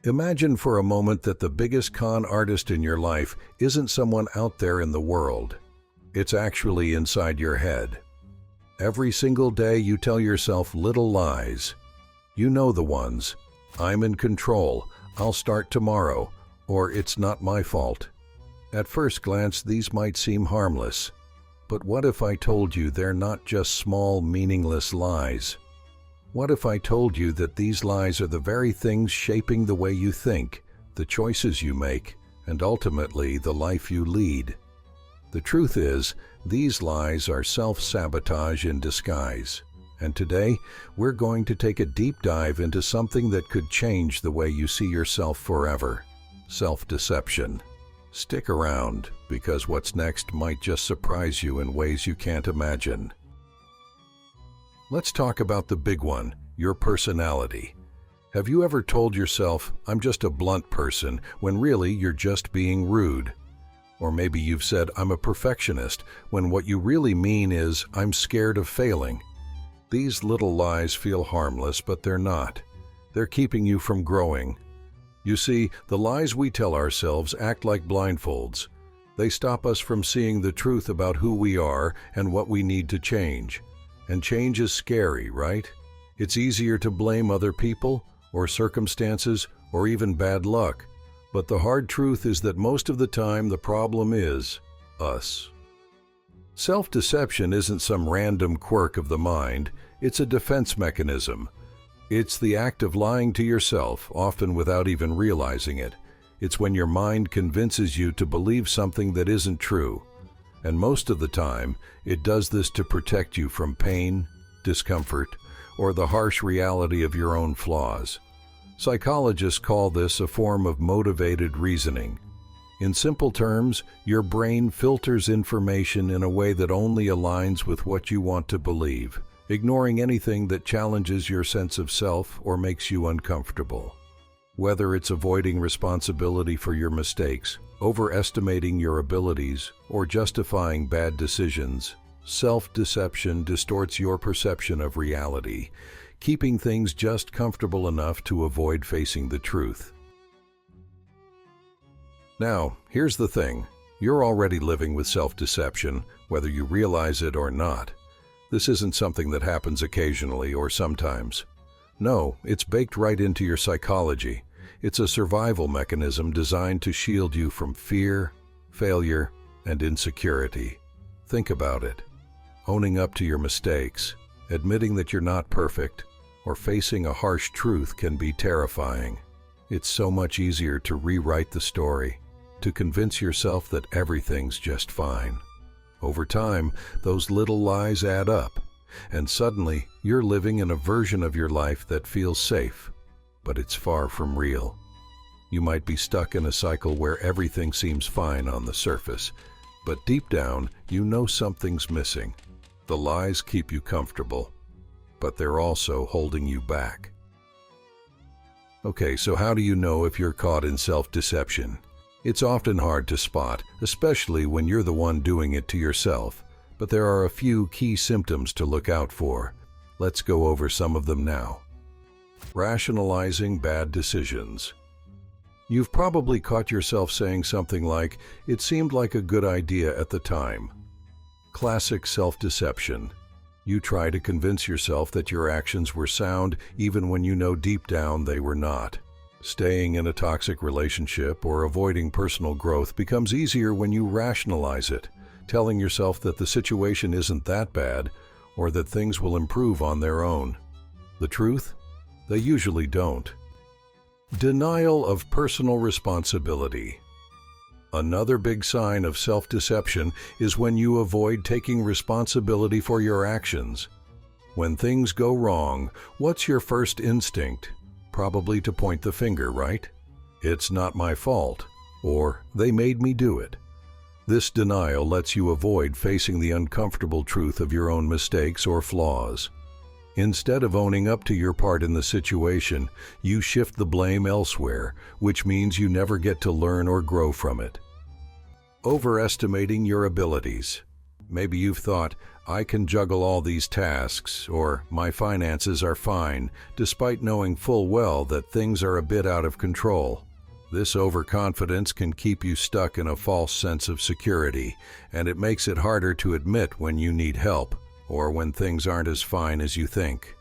Imagine for a moment that the biggest con artist in your life isn't someone out there in the world. It's actually inside your head. Every single day you tell yourself little lies. You know the ones. I'm in control, I'll start tomorrow, or it's not my fault. At first glance, these might seem harmless. But what if I told you they're not just small, meaningless lies? What if I told you that these lies are the very things shaping the way you think, the choices you make, and ultimately the life you lead? The truth is, these lies are self-sabotage in disguise. And today, we're going to take a deep dive into something that could change the way you see yourself forever: self-deception. Stick around, because what's next might just surprise you in ways you can't imagine. Let's talk about the big one, your personality. Have you ever told yourself, "I'm just a blunt person," when really you're just being rude? Or maybe you've said, "I'm a perfectionist," when what you really mean is, "I'm scared of failing." These little lies feel harmless, but they're not. They're keeping you from growing. You see, the lies we tell ourselves act like blindfolds. They stop us from seeing the truth about who we are and what we need to change. And change is scary, right? It's easier to blame other people, or circumstances, or even bad luck. But the hard truth is that most of the time the problem is us. Self-deception isn't some random quirk of the mind, it's a defense mechanism. It's the act of lying to yourself, often without even realizing it. It's when your mind convinces you to believe something that isn't true. And most of the time, it does this to protect you from pain, discomfort, or the harsh reality of your own flaws. Psychologists call this a form of motivated reasoning. In simple terms, your brain filters information in a way that only aligns with what you want to believe, ignoring anything that challenges your sense of self or makes you uncomfortable. Whether it's avoiding responsibility for your mistakes, overestimating your abilities, or justifying bad decisions, self-deception distorts your perception of reality, keeping things just comfortable enough to avoid facing the truth. Now, here's the thing. You're already living with self-deception, whether you realize it or not. This isn't something that happens occasionally or sometimes. No, it's baked right into your psychology. It's a survival mechanism designed to shield you from fear, failure, and insecurity. Think about it. Owning up to your mistakes, admitting that you're not perfect, or facing a harsh truth can be terrifying. It's so much easier to rewrite the story, to convince yourself that everything's just fine. Over time, those little lies add up, and suddenly you're living in a version of your life that feels safe, but it's far from real. You might be stuck in a cycle where everything seems fine on the surface, but deep down, you know something's missing. The lies keep you comfortable, but they're also holding you back. Okay, so how do you know if you're caught in self-deception? It's often hard to spot, especially when you're the one doing it to yourself, but there are a few key symptoms to look out for. Let's go over some of them now. Rationalizing bad decisions. You've probably caught yourself saying something like, "It seemed like a good idea at the time." Classic self-deception. You try to convince yourself that your actions were sound even when you know deep down they were not. Staying in a toxic relationship or avoiding personal growth becomes easier when you rationalize it, telling yourself that the situation isn't that bad or that things will improve on their own. The truth? They usually don't. Denial of personal responsibility. Another big sign of self-deception is when you avoid taking responsibility for your actions. When things go wrong, what's your first instinct? Probably to point the finger, right? "It's not my fault," or "they made me do it." This denial lets you avoid facing the uncomfortable truth of your own mistakes or flaws. Instead of owning up to your part in the situation, you shift the blame elsewhere, which means you never get to learn or grow from it. Overestimating your abilities. Maybe you've thought, "I can juggle all these tasks," or "my finances are fine," despite knowing full well that things are a bit out of control. This overconfidence can keep you stuck in a false sense of security, and it makes it harder to admit when you need help or when things aren't as fine as you think.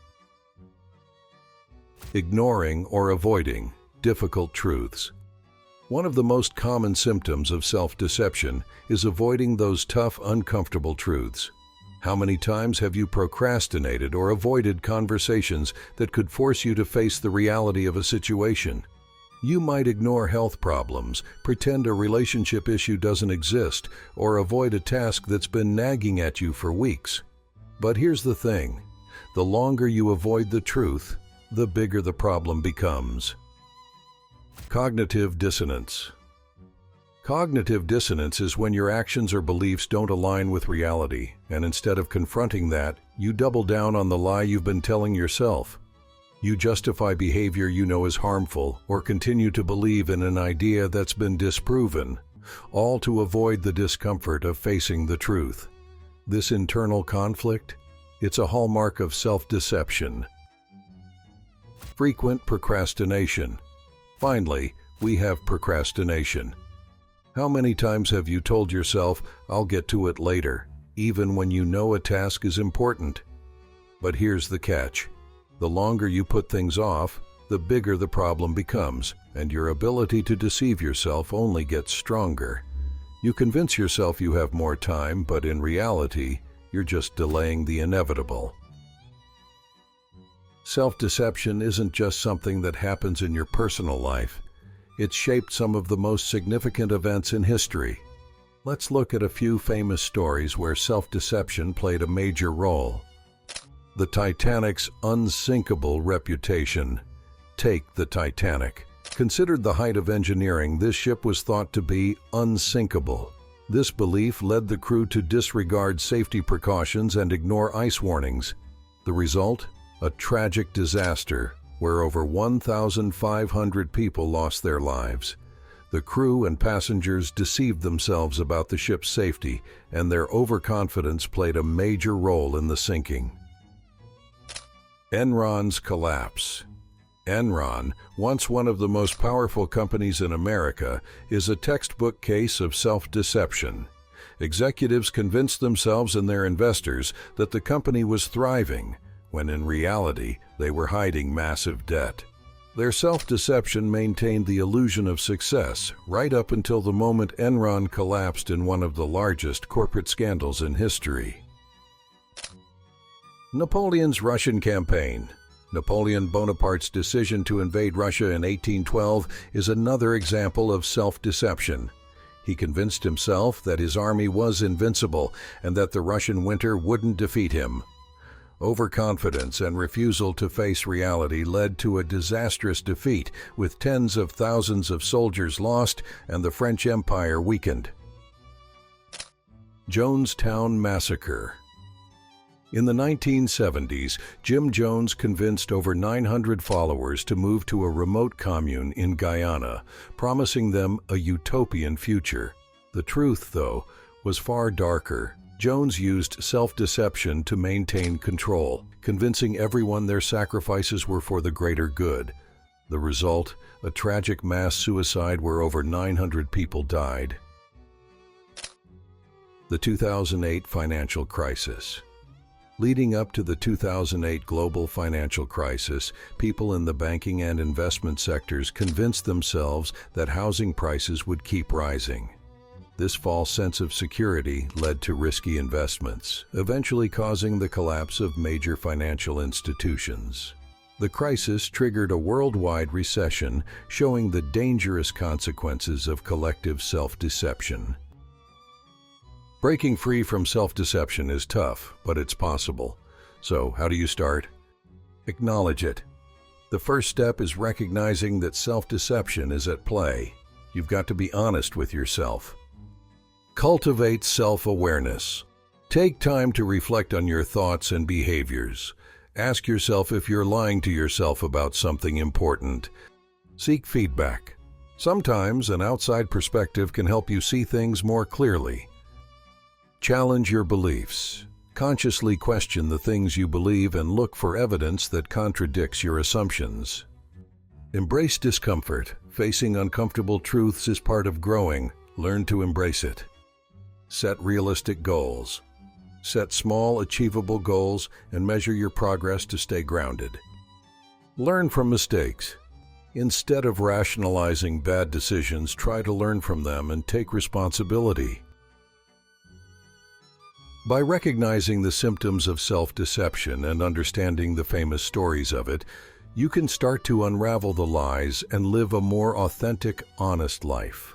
Ignoring or avoiding difficult truths. One of the most common symptoms of self-deception is avoiding those tough, uncomfortable truths. How many times have you procrastinated or avoided conversations that could force you to face the reality of a situation? You might ignore health problems, pretend a relationship issue doesn't exist, or avoid a task that's been nagging at you for weeks. But here's the thing: the longer you avoid the truth, the bigger the problem becomes. Cognitive dissonance. Cognitive dissonance is when your actions or beliefs don't align with reality, and instead of confronting that, you double down on the lie you've been telling yourself. You justify behavior you know is harmful or continue to believe in an idea that's been disproven, all to avoid the discomfort of facing the truth. This internal conflict, it's a hallmark of self-deception. Frequent procrastination. Finally, we have procrastination. How many times have you told yourself, "I'll get to it later," even when you know a task is important? But here's the catch. The longer you put things off, the bigger the problem becomes, and your ability to deceive yourself only gets stronger. You convince yourself you have more time, but in reality, you're just delaying the inevitable. Self-deception isn't just something that happens in your personal life. It's shaped some of the most significant events in history. Let's look at a few famous stories where self-deception played a major role. The Titanic's unsinkable reputation. Take the Titanic. Considered the height of engineering, this ship was thought to be unsinkable. This belief led the crew to disregard safety precautions and ignore ice warnings. The result? A tragic disaster where over 1,500 people lost their lives. The crew and passengers deceived themselves about the ship's safety, and their overconfidence played a major role in the sinking. Enron's collapse. Enron, once one of the most powerful companies in America, is a textbook case of self-deception. Executives convinced themselves and their investors that the company was thriving, when in reality they were hiding massive debt. Their self-deception maintained the illusion of success right up until the moment Enron collapsed in one of the largest corporate scandals in history. Napoleon's Russian campaign. Napoleon Bonaparte's decision to invade Russia in 1812 is another example of self-deception. He convinced himself that his army was invincible and that the Russian winter wouldn't defeat him. Overconfidence and refusal to face reality led to a disastrous defeat, with tens of thousands of soldiers lost and the French Empire weakened. Jonestown Massacre. In the 1970s, Jim Jones convinced over 900 followers to move to a remote commune in Guyana, promising them a utopian future. The truth, though, was far darker. Jones used self-deception to maintain control, convincing everyone their sacrifices were for the greater good. The result, a tragic mass suicide where over 900 people died. The 2008 financial crisis. Leading up to the 2008 global financial crisis, people in the banking and investment sectors convinced themselves that housing prices would keep rising. This false sense of security led to risky investments, eventually causing the collapse of major financial institutions. The crisis triggered a worldwide recession, showing the dangerous consequences of collective self-deception. Breaking free from self-deception is tough, but it's possible. So, how do you start? Acknowledge it. The first step is recognizing that self-deception is at play. You've got to be honest with yourself. Cultivate self-awareness. Take time to reflect on your thoughts and behaviors. Ask yourself if you're lying to yourself about something important. Seek feedback. Sometimes an outside perspective can help you see things more clearly. Challenge your beliefs. Consciously question the things you believe and look for evidence that contradicts your assumptions. Embrace discomfort. Facing uncomfortable truths is part of growing. Learn to embrace it. Set realistic goals. Set small, achievable goals and measure your progress to stay grounded. Learn from mistakes. Instead of rationalizing bad decisions, try to learn from them and take responsibility. By recognizing the symptoms of self-deception and understanding the famous stories of it, you can start to unravel the lies and live a more authentic, honest life.